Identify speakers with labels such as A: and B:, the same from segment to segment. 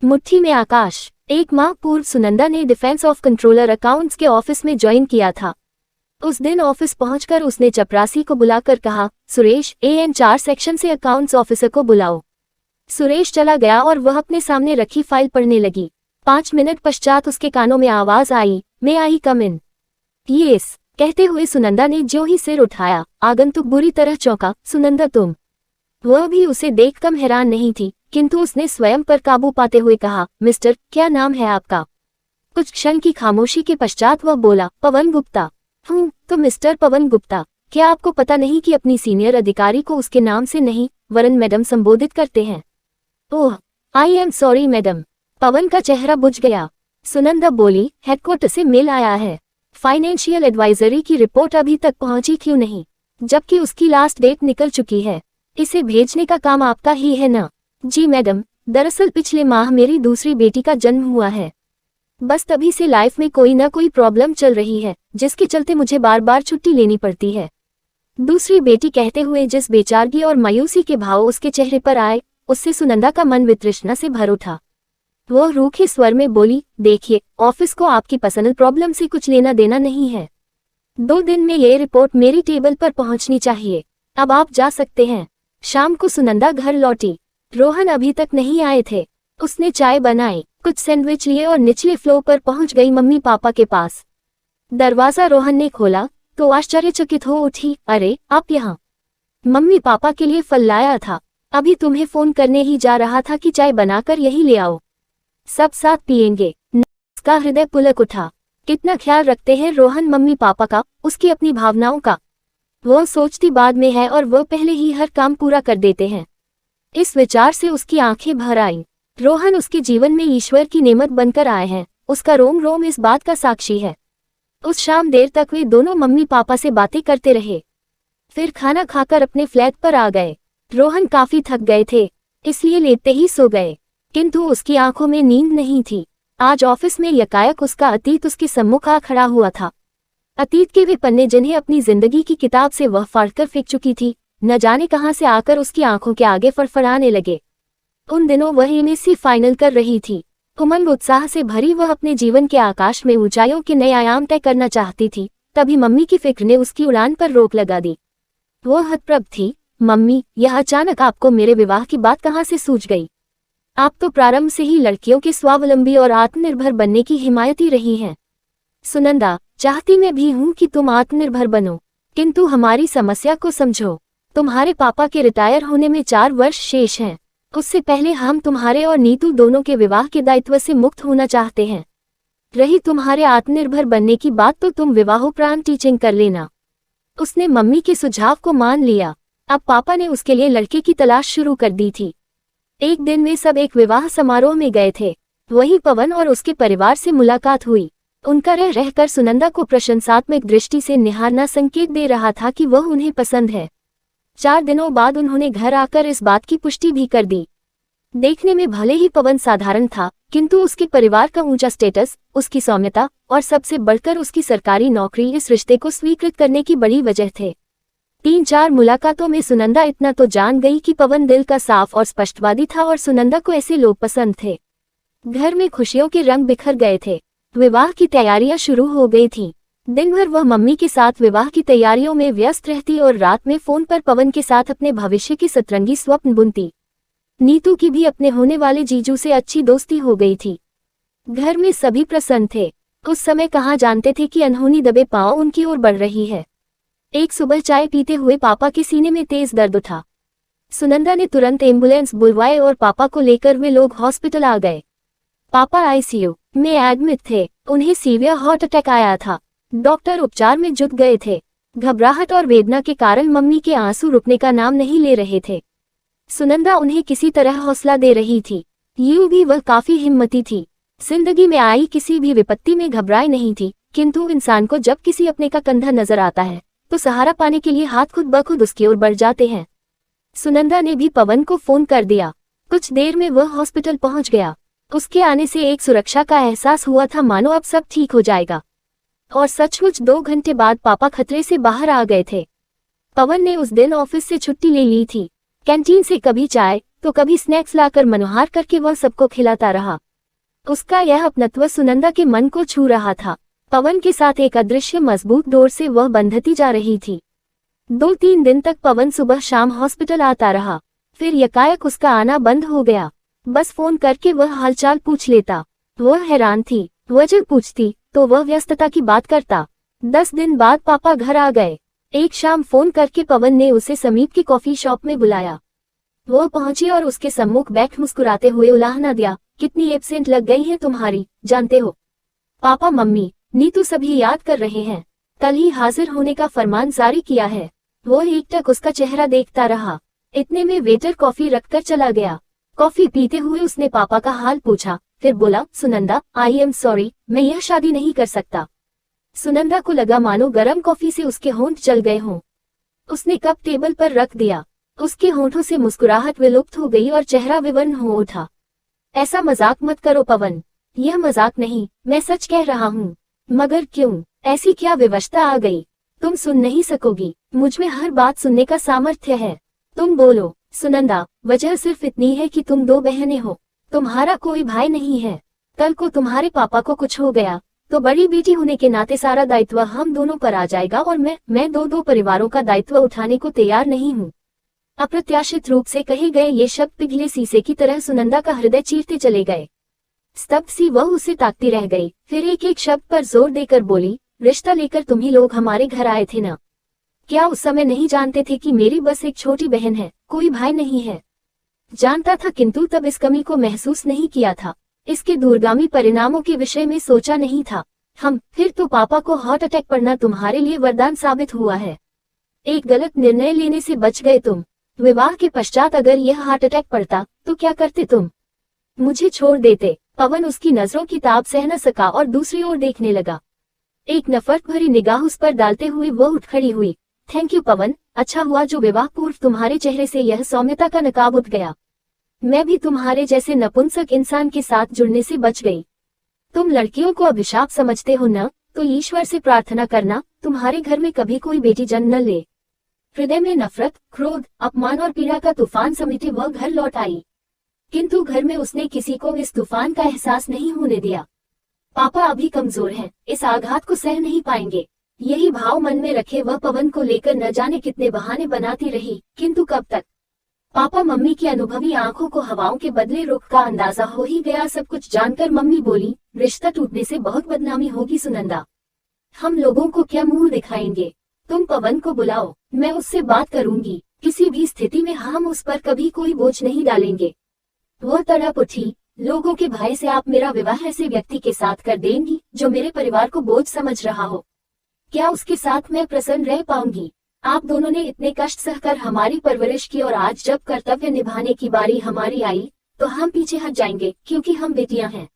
A: मुट्ठी में आकाश। एक माह पूर्व सुनंदा ने डिफेंस ऑफ कंट्रोलर अकाउंट्स के ऑफिस में ज्वाइन किया था। उस दिन ऑफिस पहुंचकर उसने चपरासी को बुलाकर कहा, सुरेश, AN 4 सेक्शन से अकाउंट्स ऑफिसर को बुलाओ। सुरेश चला गया और वह अपने सामने रखी फाइल पढ़ने लगी। 5 मिनट पश्चात उसके कानों में आवाज आई, मे आई कम इन? यस, कहते हुए सुनंदा ने जो ही सिर उठाया, आगंतुक बुरी तरह चौंका। सुनंदा तुम? वह भी उसे देख कम हैरान नहीं थी, किंतु उसने स्वयं पर काबू पाते हुए कहा, मिस्टर, क्या नाम है आपका? कुछ क्षण की खामोशी के पश्चात वह बोला, पवन गुप्ता। तो मिस्टर पवन गुप्ता, क्या आपको पता नहीं कि अपनी सीनियर अधिकारी को उसके नाम से नहीं वरन मैडम संबोधित करते हैं? ओह, आई एम सॉरी मैडम। पवन का चेहरा बुझ गया। सुनंदा बोली, हेडक्वार्टर से मेल आया है। फाइनेंशियल एडवाइजरी की रिपोर्ट अभी तक पहुंची क्यों नहीं, जबकि उसकी लास्ट डेट निकल चुकी है? इसे भेजने का काम आपका ही है ना? जी मैडम, दरअसल पिछले माह मेरी दूसरी बेटी का जन्म हुआ है। बस तभी से लाइफ में कोई ना कोई प्रॉब्लम चल रही है, जिसके चलते मुझे बार बार छुट्टी लेनी पड़ती है। दूसरी बेटी कहते हुए जिस बेचारगी और मायूसी के भाव उसके चेहरे पर आए, उससे सुनंदा का मन वितृष्णा से भर उठा। वह रूखे स्वर में बोली, देखिए, ऑफिस को आपकी पर्सनल प्रॉब्लम से कुछ लेना देना नहीं है। 2 दिन में ये रिपोर्ट मेरी टेबल पर पहुंचनी चाहिए। अब आप जा सकते हैं। शाम को सुनंदा घर लौटी। रोहन अभी तक नहीं आए थे। उसने चाय बनाई, कुछ सैंडविच लिए और निचले फ्लोर पर पहुंच गई मम्मी पापा के पास। दरवाजा रोहन ने खोला तो आश्चर्यचकित हो उठी, अरे आप यहाँ? मम्मी पापा के लिए फल लाया था, अभी तुम्हें फोन करने ही जा रहा था कि चाय बनाकर यही ले आओ, सब साथ पिएंगे। उसका हृदय पुलक उठा। कितना ख्याल रखते हैं रोहन मम्मी पापा का, उसकी अपनी भावनाओं का। वह सोचती बाद में है और वह पहले ही हर काम पूरा कर देते हैं। इस विचार से उसकी आंखें भर आईं। रोहन उसके जीवन में ईश्वर की नेमत बनकर आए हैं, उसका रोम रोम इस बात का साक्षी है। उस शाम देर तक वे दोनों मम्मी पापा से बातें करते रहे, फिर खाना खाकर अपने फ्लैट पर आ गए। रोहन काफी थक गए थे, इसलिए लेटे ही सो गए, किंतु उसकी आंखों में नींद नहीं थी। आज ऑफिस में यकायक उसका अतीत उसके सम्मुख आ खड़ा हुआ था। अतीत के वे पन्ने जिन्हें अपनी जिंदगी की किताब से वह फाड़कर फेंक चुकी थी, न जाने कहां से आकर उसकी आंखों के आगे फड़फड़ाने लगे। उन दिनों वह MSc फाइनल कर रही थी। उमंग उत्साह से भरी वह अपने जीवन के आकाश में ऊंचाइयों के नए आयाम तय करना चाहती थी। तभी मम्मी की फिक्र ने उसकी उड़ान पर रोक लगा दी। वह हतप्रभ थी। मम्मी, यह अचानक आपको मेरे विवाह की बात कहां से सूझ गई? आप तो प्रारंभ से ही लड़कियों के स्वावलंबी और आत्मनिर्भर बनने की हिमायती रही हैं। सुनंदा, चाहती मैं भी हूं कि तुम आत्मनिर्भर बनो, किंतु हमारी समस्या को समझो। तुम्हारे पापा के रिटायर होने में 4 वर्ष शेष हैं। उससे पहले हम तुम्हारे और नीतू दोनों के विवाह के दायित्व से मुक्त होना चाहते हैं। रही तुम्हारे आत्मनिर्भर बनने की बात, तो तुम विवाहोपरांत टीचिंग कर लेना। उसने मम्मी के सुझाव को मान लिया। अब पापा ने उसके लिए लड़के की तलाश शुरू कर दी थी। एक दिन वे सब एक विवाह समारोह में गए थे। वहीं पवन और उसके परिवार से मुलाकात हुई। उनका रह रहकर सुनंदा को प्रशंसात्मक दृष्टि से निहारना संकेत दे रहा था कि वह उन्हें पसंद है। 4 दिनों बाद उन्होंने घर आकर इस बात की पुष्टि भी कर दी। देखने में भले ही पवन साधारण था, किंतु उसके परिवार का ऊंचा स्टेटस, उसकी सौम्यता और सबसे बढ़कर उसकी सरकारी नौकरी इस रिश्ते को स्वीकृत करने की बड़ी वजह थे। 3-4 मुलाकातों में सुनंदा इतना तो जान गई कि पवन दिल का साफ और स्पष्टवादी था और सुनंदा को ऐसे लोग पसंद थे। घर में खुशियों के रंग बिखर गए थे। विवाह की तैयारियां शुरू हो गई थीं। दिन भर वह मम्मी के साथ विवाह की तैयारियों में व्यस्त रहती और रात में फोन पर पवन के साथ अपने भविष्य की सतरंगी स्वप्न बुनती। नीतू की भी अपने होने वाले जीजू से अच्छी दोस्ती हो गई थी। घर में सभी प्रसन्न थे। उस समय कहाँ जानते थे कि अनहोनी दबे पांव उनकी ओर बढ़ रही है। एक सुबह चाय पीते हुए पापा के सीने में तेज दर्द उठा। सुनंदा ने तुरंत एम्बुलेंस बुलवाए और पापा को लेकर वे लोग हॉस्पिटल आ गए। पापा ICU में एडमिट थे। उन्हें सीवियर हार्ट अटैक आया था। डॉक्टर उपचार में जुट गए थे। घबराहट और वेदना के कारण मम्मी के आंसू रुकने का नाम नहीं ले रहे थे। सुनंदा उन्हें किसी तरह हौसला दे रही थी। यूं भी वह काफी हिम्मती थी। जिंदगी में आई किसी भी विपत्ति में घबराई नहीं थी, किंतु इंसान को जब किसी अपने का कंधा नजर आता है तो सहारा पाने के लिए हाथ खुद ब खुद उसकी ओर बढ़ जाते हैं। सुनंदा ने भी पवन को फोन कर दिया। कुछ देर में वह हॉस्पिटल पहुंच गया। उसके आने से एक सुरक्षा का एहसास हुआ था, मानो अब सब ठीक हो जाएगा। और सचमुच 2 घंटे बाद पापा खतरे से बाहर आ गए थे। पवन ने उस दिन ऑफिस से छुट्टी ले ली थी। कैंटीन से कभी चाय तो कभी स्नैक्स लाकर मनोहार करके वह सबको खिलाता रहा। उसका यह अपनत्व सुनंदा के मन को छू रहा था। पवन के साथ एक अदृश्य मजबूत डोर से वह बंधती जा रही थी। 2-3 दिन तक पवन सुबह शाम हॉस्पिटल आता रहा, फिर यकायक उसका आना बंद हो गया। बस फोन करके वह हालचाल पूछ लेता। वह हैरान थी, वजह पूछती तो वह व्यस्तता की बात करता। 10 दिन बाद पापा घर आ गए। एक शाम फोन करके पवन ने उसे समीप की कॉफी शॉप में बुलाया। वह पहुंची और उसके सम्मुख बैठ मुस्कुराते हुए उलाहना दिया, कितनी एब्सेंट लग गई है तुम्हारी, जानते हो पापा मम्मी नीतू सभी याद कर रहे हैं, कल ही हाजिर होने का फरमान जारी किया है। वह एकटक उसका चेहरा देखता रहा। इतने में वेटर कॉफी रखकर चला गया। कॉफी पीते हुए उसने पापा का हाल पूछा, फिर बोला, सुनंदा आई एम सॉरी, मैं यह शादी नहीं कर सकता। सुनंदा को लगा मानो गर्म कॉफी से उसके होंठ जल गए हों। उसने कप टेबल पर रख दिया। उसके होंठों से मुस्कुराहट विलुप्त हो गई और चेहरा विवर्ण हो उठा। ऐसा मजाक मत करो पवन, यह मजाक नहीं, मैं सच कह रहा हूँ। मगर क्यों, ऐसी क्या विवशता आ गई? तुम सुन नहीं सकोगी, मुझमें हर बात सुनने का सामर्थ्य है। तुम बोलो। सुनंदा, वजह सिर्फ इतनी है कि तुम 2 बहनें हो, तुम्हारा कोई भाई नहीं है। कल को तुम्हारे पापा को कुछ हो गया तो बड़ी बेटी होने के नाते सारा दायित्व हम दोनों पर आ जाएगा और मैं दो परिवारों का दायित्व उठाने को तैयार नहीं हूँ। अप्रत्याशित रूप से कहे गए ये शब्द पिघले शीशे की तरह सुनंदा का हृदय चीरते चले गए। स्तब्ध सी वह उसे ताकती रह गई, फिर एक एक शब्द पर जोर देकर बोली, रिश्ता लेकर तुम ही लोग हमारे घर आए थे ना? क्या उस समय नहीं जानते थे कि मेरी बस एक छोटी बहन है, कोई भाई नहीं है? जानता था, किंतु तब इस कमी को महसूस नहीं किया था, इसके दूरगामी परिणामों के विषय में सोचा नहीं था। फिर तो पापा को हार्ट अटैक पड़ना तुम्हारे लिए वरदान साबित हुआ है। एक गलत निर्णय लेने से बच गए तुम। विवाह के पश्चात अगर यह हार्ट अटैक पड़ता तो क्या करते तुम? मुझे छोड़ देते। पवन उसकी नजरों की ताप सह न सका और दूसरी ओर देखने लगा। एक नफरत भरी निगाह उस पर डालते हुए वो उठ खड़ी हुई। थैंक यू पवन, अच्छा हुआ जो विवाह पूर्व तुम्हारे चेहरे से यह सौम्यता का नकाब उठ गया। मैं भी तुम्हारे जैसे नपुंसक इंसान के साथ जुड़ने से बच गई। तुम लड़कियों को अभिशाप समझते हो न, तो ईश्वर से प्रार्थना करना तुम्हारे घर में कभी कोई बेटी जन्म न ले। हृदय में नफरत, क्रोध, अपमान और पीड़ा का तूफान समेटे वह घर लौट आई, किंतु घर में उसने किसी को इस तूफान का एहसास नहीं होने दिया। पापा अभी कमजोर हैं, इस आघात को सह नहीं पाएंगे। यही भाव मन में रखे वह पवन को लेकर न जाने कितने बहाने बनाती रही, किंतु कब तक? पापा मम्मी की अनुभवी आंखों को हवाओं के बदले रुख का अंदाजा हो ही गया। सब कुछ जानकर मम्मी बोली, रिश्ता टूटने से बहुत बदनामी होगी सुनंदा, हम लोगों को क्या मुंह दिखाएंगे? तुम पवन को बुलाओ, मैं उससे बात करूंगी। किसी भी स्थिति में हम उस पर कभी कोई बोझ नहीं डालेंगे। वह तड़प उठी, लोगों के भय से आप मेरा विवाह ऐसे व्यक्ति के साथ कर देंगी जो मेरे परिवार को बोझ समझ रहा हो? क्या उसके साथ मैं प्रसन्न रह पाऊंगी? आप दोनों ने इतने कष्ट सहकर हमारी परवरिश की और आज जब कर्तव्य निभाने की बारी हमारी आई तो हम पीछे हट जाएंगे क्योंकि हम बेटियां हैं।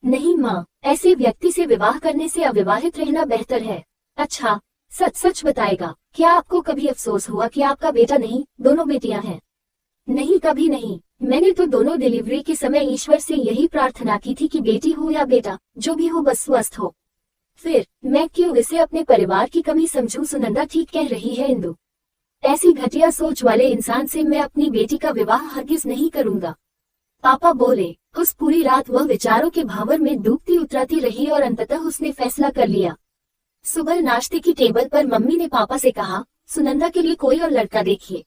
A: नहीं माँ, ऐसे व्यक्ति से विवाह करने से अविवाहित रहना बेहतर है। अच्छा, सच सच बताएगा, क्या आपको कभी अफसोस हुआ कि आपका बेटा नहीं, दोनों बेटियां हैं? नहीं, कभी नहीं। मैंने तो दोनों डिलीवरी के समय ईश्वर से यही प्रार्थना की थी कि बेटी हो या बेटा, जो भी हो बस स्वस्थ हो। फिर मैं क्यों इसे अपने परिवार की कमी समझूं? सुनंदा ठीक कह रही है इंदु, ऐसी घटिया सोच वाले इंसान से मैं अपनी बेटी का विवाह हरगिज नहीं करूंगा। पापा बोले। उस पूरी रात वह विचारों के भावर में डूबती उतराती रही और अंततः उसने फैसला कर लिया। सुबह नाश्ते की टेबल पर मम्मी ने पापा से कहा, सुनंदा के लिए कोई और लड़का देखिए।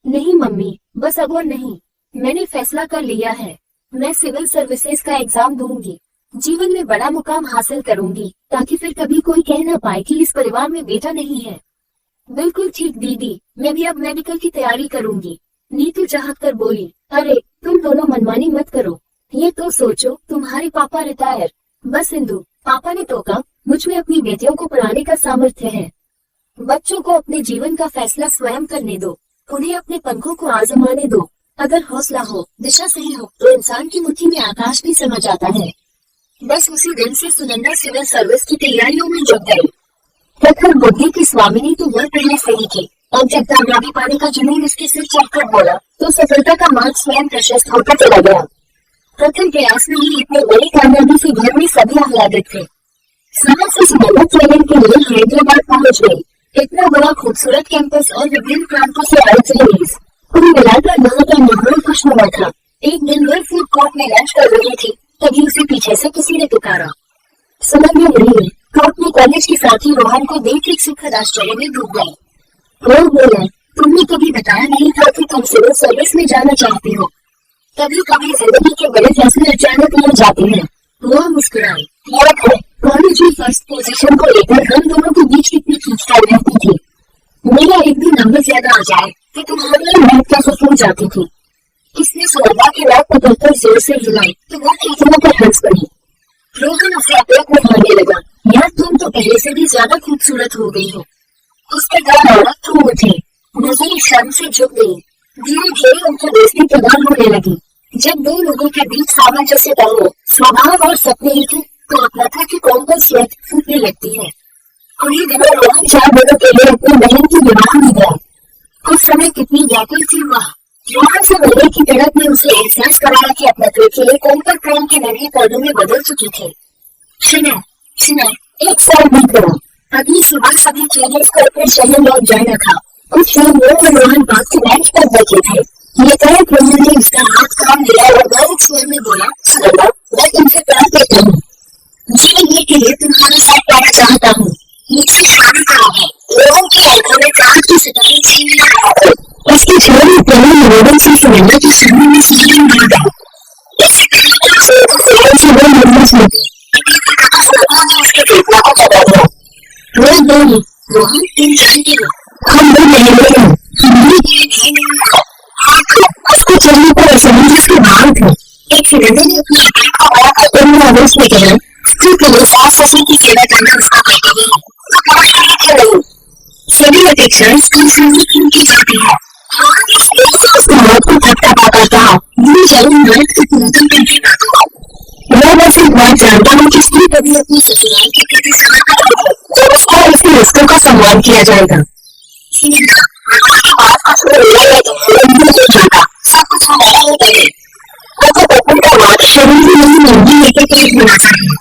A: नहीं मम्मी, बस अब और नहीं, मैंने फैसला कर लिया है। मैं सिविल सर्विसेज का एग्जाम दूंगी, जीवन में बड़ा मुकाम हासिल करूंगी, ताकि फिर कभी कोई कह न पाए कि इस परिवार में बेटा नहीं है। बिल्कुल ठीक दीदी, मैं भी अब मेडिकल की तैयारी करूंगी। नीतू चाहत कर बोली, अरे तुम दोनों मनमानी मत करो, ये तो सोचो तुम्हारे पापा रिटायर। बस इंदु, पापा ने टोका, मुझ में अपनी बेटियों को पढ़ाने का सामर्थ्य है। बच्चों को अपने जीवन का फैसला स्वयं करने दो, उन्हें अपने पंखों को आजमाने दो। अगर हौसला हो, दिशा सही हो, तो इंसान की मुट्ठी में आकाश भी समा जाता है। बस उसी दिन से सुनंदा सिविल सर्विस की तैयारियों में जुट गई। प्रखर बुद्धि की स्वामिनी तो वह पहले से ही थी। अब जब कामयाबी पाने का जुनून उसके सिर चढ़कर बोला, तो सफलता का मार्ग स्वयं प्रशस्त होता चला गया। प्रथम प्रयास में ही इतनी बड़ी कामयाबी से घर में सभी आह्लादित थे। समय से सुनंदा ट्रेनिंग के लिए हैदराबाद पहुंच गई। इतना बड़ा खूबसूरत कैंपस और विभिन्न प्रांतों से आए ट्रेनीज, कुल मिलाकर वहाँ का माहौल खुशनुमा था। एक दिन वह फूड कोर्ट में लंच कर रही थी, तभी उसे पीछे से किसी ने पुकारा। समझ में नहीं है। कोर्ट में कॉलेज के साथी रोहन को देख एक सुखद आश्चर्य में डूब गई। वो बोला, तुमने कभी बताया नहीं था कि तुम सिविल सर्विस में जाना चाहती हो। कभी कभी जिंदगी के बड़े फैसले अचानक मिल जाते हैं। वो मुस्कुराई। याद है कॉलेज में फर्स्ट पोजीशन को लेकर हम दोनों के बीच कितनी खींचतान रहती थी। मेरा एक भी नंबर ज्यादा आ जाए तो तुम्हारी मैं कैसे फूल जाती थी। इसने सुनंदा की रात पकड़कर जोर से हिलाई तो वो खींचने पर हंस पड़ी। रोहन उसे अपने को मारने लगा। यार तुम तो पहले से भी ज्यादा खूबसूरत हो गई हो। उसके गाल औरत थूम उठे। नजर शर्म से झुक गई। धीरे धीरे उनकी दोस्ती प्रदान होने लगी। जब दो लोगों के बीच सामंजस्य तय हो, स्वभाव और सपने ही थे, तो अपना था कि कौन पर स्वेट फूटने लगती है। उन्हीं दिनों रोहन 4 दिनों के लिए अपनी बहन की विवाह में गया। उस समय कितनी व्याकुल थी वह। रोहन से मिलने की तड़प ने उसे एहसास कराया कि अपना खिले कौन पर प्रेम के नन्हे पौधों में बदल चुकी थी। सुना 1 साल बीत गया। अगली सुबह सभी ट्रेनर्स को अपने शहर लौट जाना था। उस शहर में रोहन बाग के बेंच पर बैठे थे। ये कहे ट्रेनर ने उसका हाथ काम लिया और गौरव स्वर में बोला, सुनंदा मैं तुमसे प्यार करता हूँ। जीवन के लिए तुम्हारे साथ पाना चाहता हूँ। मुझसे शादी करोगे? रोहन की आंखों में प्यार की सितारे छीन रहा था। उसके छोरे प्रेमी निवेदन से सुनंदा की शरीर में सीधन बढ़ गया। उसके फेफड़ा को दबा दिया। रोहन तुम जानते हो हम दो महीने हैं। उसको चलने पर असमंजस के भाव थे। एक सिलेंडर ने अपनी आंखें को बड़ा करते हुए आवेश में कहा, स्त्री के लिए सास ससुर की सेवा करना उसका कर्तव्य है, तो पुरुष के लिए क्यों नहीं? सभी अपेक्षाएं स्त्री से ही की जाती है। उसको मौत को थपका पाकर कहा, ये जरूर मर्द की पूजन करके बात हो। मैं बस एक बात जानता हूँ कि स्त्री कभी अपनी ससुराल के प्रति समर्पित है, तो उसको उसके रिश्तों का सम्मान किया जाएगा। सब कुछ हमारा ही है। तो बचपन का बात शरीर में नहीं मंदी लेकर पेट बना चाहिए।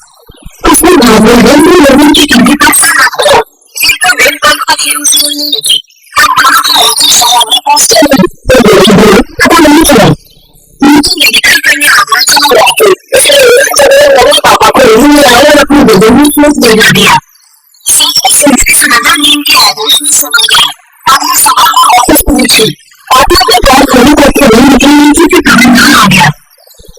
A: उसने भावना लोगों की कंधे पर साथ किया। तो दिन पर पति उसने नहीं लगी। अब दोनों की औरतें शहर में पहुंचते हैं तो बोली पता नहीं चला। मुझे मेडिकल करने आना चाह रहा था, इसलिए चले मेरे पापा को यही मिलाया और अपनी बेटे में फूट देना दिया। उसके सुनंदा नींद के आदेश में सो गया। अगले सुबह वो ऑफिस पहुंची। पापा के पैर खोली करके नहीं निकलने की फिर खबरदार आ गया।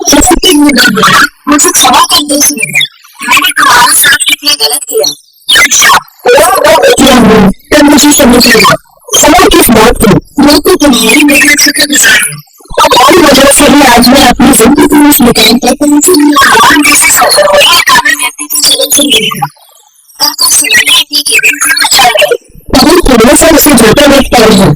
A: जैसे कि मुझे बोला, मुझे क्षमा कर दो सुनंदा, मैंने तुम्हारे साथ कितने गलत किया। अच्छा वो बेटियां हुई तब मुझे समझ आया। समय किस बात की? मैं तो तुम्हारी मेहनत से गुजार हूँ। तुम्हारी वजह से ही आज मैं अपनी जिंदगी में इस मुकाम पर पहुंची हूँ। भगवान जैसे सफल हो या काबिल व्यक्ति की जीवन से मिलेगा। तब तो सुनंदा अपनी केबिन को बचा गई। तभी थोड़ा सा उसे जाता देख पा रही हूँ।